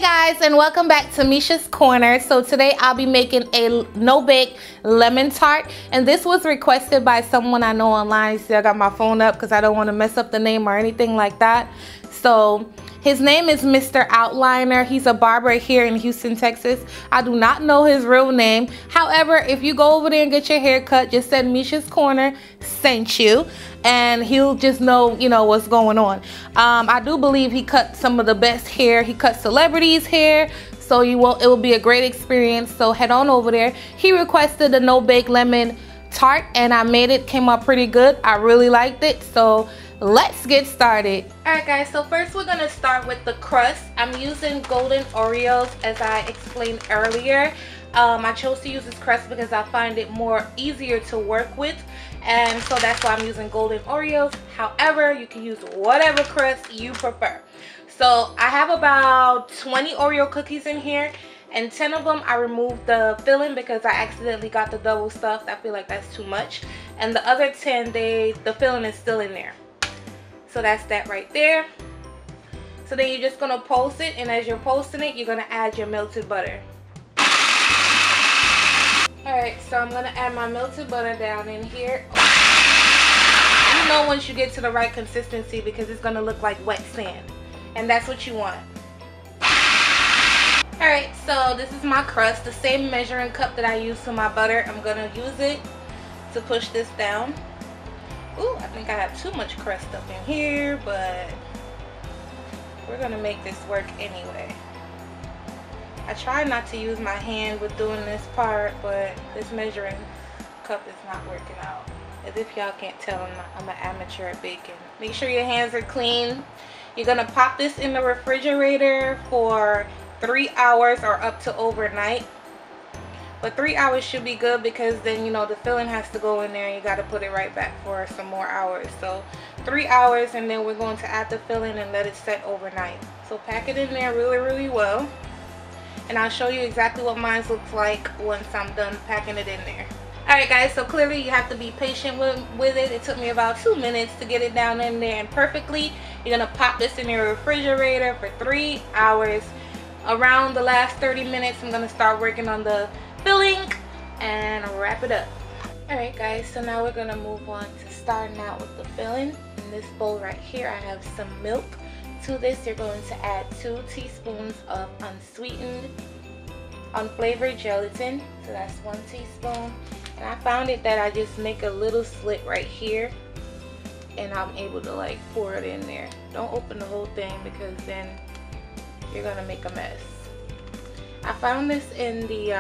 Guys, and welcome back to Mesha's Corner. So today I'll be making a no-bake lemon tart, and this was requested by someone I know online. See, I got my phone up because I don't want to mess up the name or anything like that. So his name is Mr. Outliner. He's a barber here in Houston, Texas. I do not know his real name. However, if you go over there and get your hair cut, just send Mesha's Corner sent you, and he'll just know, what's going on. I do believe he cut some of the best hair. He cut celebrities' hair, so it will be a great experience. So head on over there. He requested a no-bake lemon tart, and I made it. Came out pretty good. I really liked it. So let's get started. Alright guys, so first we're gonna start with the crust. I'm using golden Oreos as I explained earlier. I chose to use this crust because I find it more easier to work with, and so that's why I'm using golden Oreos. However, you can use whatever crust you prefer. So I have about 20 Oreo cookies in here, and 10 of them I removed the filling because I accidentally got the double stuffed. I feel like that's too much, and the other 10, the filling is still in there. So that's that right there. So then you're just gonna post it, and as you're posting it, you're gonna add your melted butter. Alright, so I'm gonna add my melted butter down in here. You know once you get to the right consistency, because it's gonna look like wet sand, and that's what you want. Alright, so this is my crust, the same measuring cup that I use for my butter. I'm gonna use it to push this down. Ooh, I think I have too much crust up in here, but we're gonna make this work anyway. I try not to use my hand with doing this part, but this measuring cup is not working out. As if y'all can't tell, I'm an amateur at baking. Make sure your hands are clean. You're gonna pop this in the refrigerator for 3 hours or up to overnight. But 3 hours should be good, because then the filling has to go in there and you got to put it right back for some more hours. So 3 hours, and then we're going to add the filling and let it set overnight. So pack it in there really well, and I'll show you exactly what mine looks like once I'm done packing it in there. Alright guys, so clearly you have to be patient with it. It took me about 2 minutes to get it down in there and perfectly. You're going to pop this in your refrigerator for 3 hours. Around the last 30 minutes, I'm going to start working on the filling and wrap it up. Alright guys, so now we're going to move on to starting out with the filling. In this bowl right here, I have some milk. To this, you're going to add 2 teaspoons of unsweetened, unflavored gelatin. So that's 1 teaspoon. And I found it that I just make a little slit right here, and I'm able to pour it in there. Don't open the whole thing, because then you're going to make a mess. I found this in the,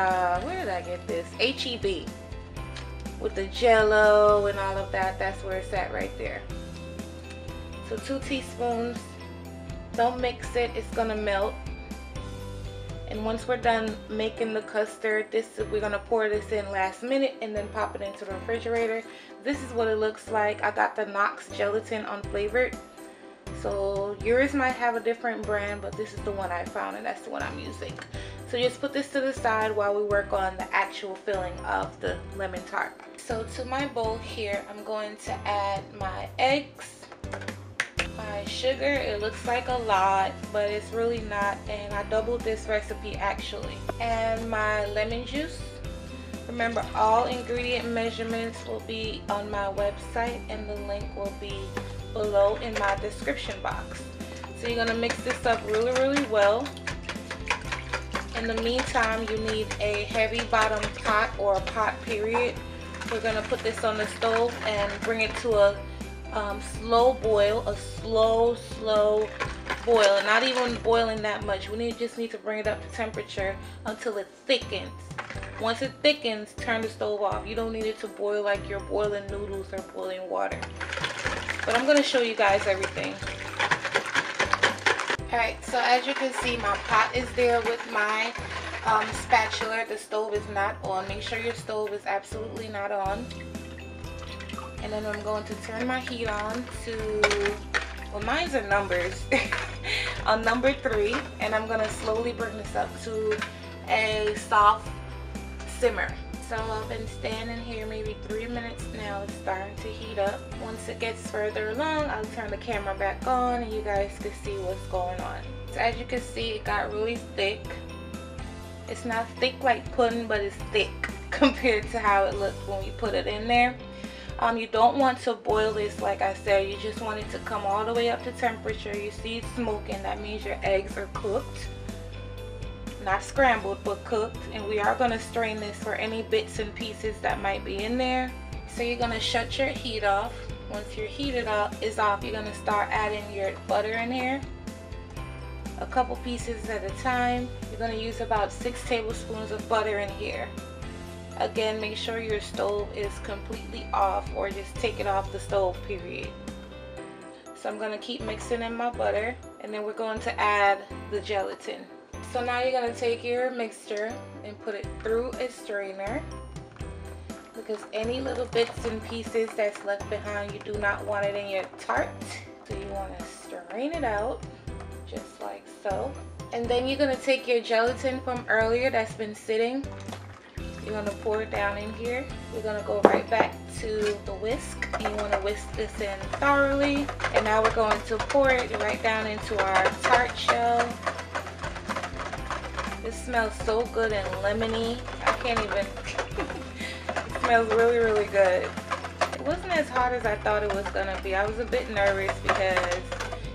where did I get this? HEB. With the jello and all of that. That's where it's at right there. So 2 teaspoons. Don't mix it, it's gonna melt. And once we're done making the custard, we're gonna pour this in last minute and then pop it into the refrigerator. This is what it looks like. I got the Knox gelatin unflavored. So yours might have a different brand, but this is the one I found, and that's the one I'm using. So just put this to the side while we work on the actual filling of the lemon tart. So to my bowl here, I'm going to add my eggs, my sugar. It looks like a lot, but it's really not, and I doubled this recipe actually. And my lemon juice. Remember, all ingredient measurements will be on my website, and the link will be below in my description box. So you're gonna mix this up really well. In the meantime, you need a heavy bottom pot, or a pot period. We're gonna put this on the stove and bring it to a slow boil, a slow boil, and not even boiling that much. We just need to bring it up to temperature until it thickens. Once it thickens, turn the stove off. You don't need it to boil like you're boiling noodles or boiling water. But I'm going to show you guys everything. Alright, so as you can see, my pot is there with my spatula. The stove is not on. Make sure your stove is absolutely not on. And then I'm going to turn my heat on to, well, mine's are numbers, on number 3. And I'm going to slowly bring this up to a soft simmer. So I've been standing here maybe 3 minutes now. It's starting to heat up. Once it gets further along, I'll turn the camera back on and you guys can see what's going on. So as you can see, it got really thick. It's not thick like pudding, but it's thick compared to how it looked when we put it in there. You don't want to boil this, like I said. You just want it to come all the way up to temperature. You see it smoking, that means your eggs are cooked. Not scrambled, but cooked. And we are going to strain this for any bits and pieces that might be in there. So you're going to shut your heat off. Once your heat is off, you're going to start adding your butter in here. A couple pieces at a time. You're going to use about 6 tablespoons of butter in here. Again, make sure your stove is completely off, or just take it off the stove, period. So I'm going to keep mixing in my butter, and then we're going to add the gelatin. So now you're going to take your mixture and put it through a strainer, because any little bits and pieces that's left behind, you do not want it in your tart. So you want to strain it out just like so. And then you're going to take your gelatin from earlier that's been sitting. You're going to pour it down in here. We're going to go right back to the whisk. You want to whisk this in thoroughly. And now we're going to pour it right down into our tart shell. This smells so good and lemony. I can't even. It smells really, really good. It wasn't as hard as I thought it was going to be. I was a bit nervous because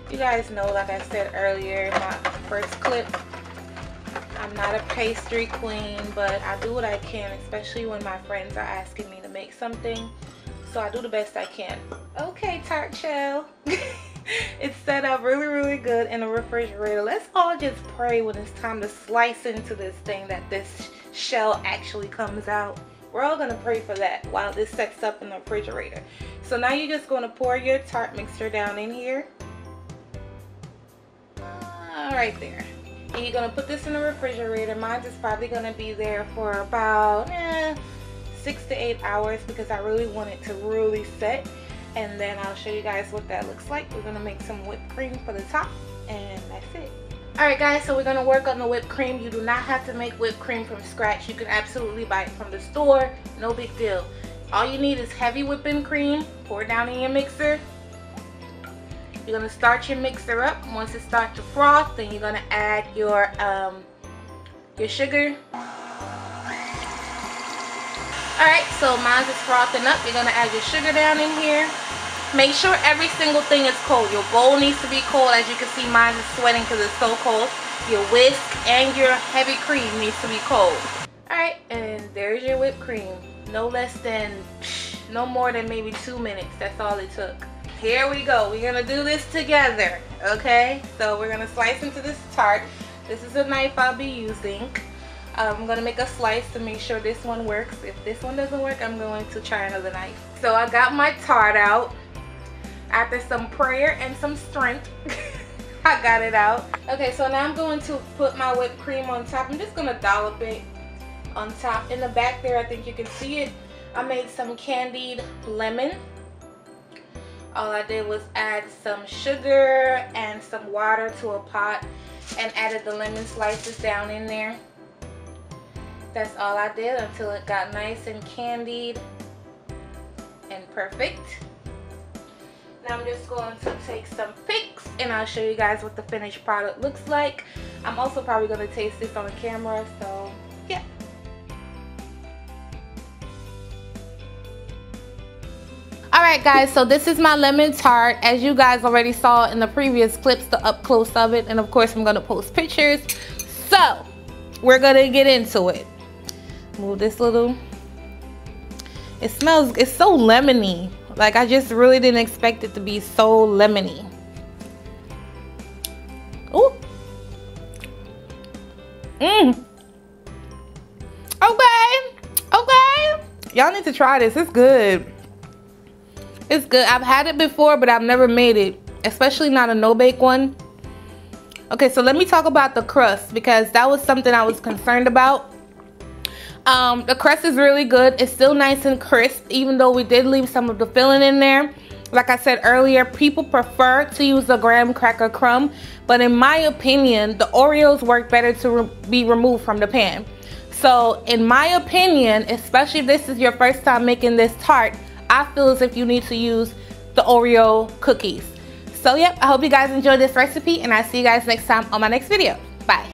you guys know, like I said earlier in my first clip, I'm not a pastry queen, but I do what I can, especially when my friends are asking me to make something. So I do the best I can. Okay, tart shell. It's set up really, really good in the refrigerator. Let's all just pray when it's time to slice into this thing that this shell actually comes out. We're all going to pray for that while this sets up in the refrigerator. So now you're just going to pour your tart mixture down in here. Right there. And you're going to put this in the refrigerator. Mine is probably going to be there for about 6 to 8 hours, because I really want it to really set. And then I'll show you guys what that looks like. We're going to make some whipped cream for the top, and that's it. Alright guys, so we're going to work on the whipped cream. You do not have to make whipped cream from scratch. You can absolutely buy it from the store. No big deal. All you need is heavy whipping cream. Pour it down in your mixer. You're going to start your mixer up. Once it starts to froth, then you're going to add your sugar. Alright, so mine is frothing up. You're going to add your sugar down in here. Make sure every single thing is cold. Your bowl needs to be cold. As you can see, mine is sweating because it's so cold. Your whisk and your heavy cream needs to be cold. Alright, and there's your whipped cream. No more than maybe 2 minutes. That's all it took. Here we go. We're going to do this together. Okay, so we're going to slice into this tart. This is a knife I'll be using. I'm going to make a slice to make sure this one works. If this one doesn't work, I'm going to try another knife. So I got my tart out. After some prayer and some strength, I got it out. Okay, so now I'm going to put my whipped cream on top. I'm just going to dollop it on top. In the back there, I think you can see it. I made some candied lemon. All I did was add some sugar and some water to a pot and added the lemon slices down in there. That's all I did until it got nice and candied and perfect. Now I'm just going to take some pics and I'll show you guys what the finished product looks like. I'm also probably going to taste this on the camera, so yeah. Alright guys, so this is my lemon tart. As you guys already saw in the previous clips, the up close of it, and of course I'm going to post pictures. So we're going to get into it. Move this little. It smells, it's so lemony. Like, I just really didn't expect it to be so lemony. Ooh. Okay. Y'all need to try this. It's good. It's good. I've had it before, but I've never made it. Especially not a no-bake one. Okay, so let me talk about the crust, because that was something I was concerned about. The crust is really good. It's still nice and crisp, even though we did leave some of the filling in there. Like I said earlier, people prefer to use the graham cracker crumb, but in my opinion, the Oreos work better to be removed from the pan. So in my opinion, especially if this is your first time making this tart, I feel as if you need to use the Oreo cookies. So yep, I hope you guys enjoyed this recipe, and I'll see you guys next time on my next video. Bye.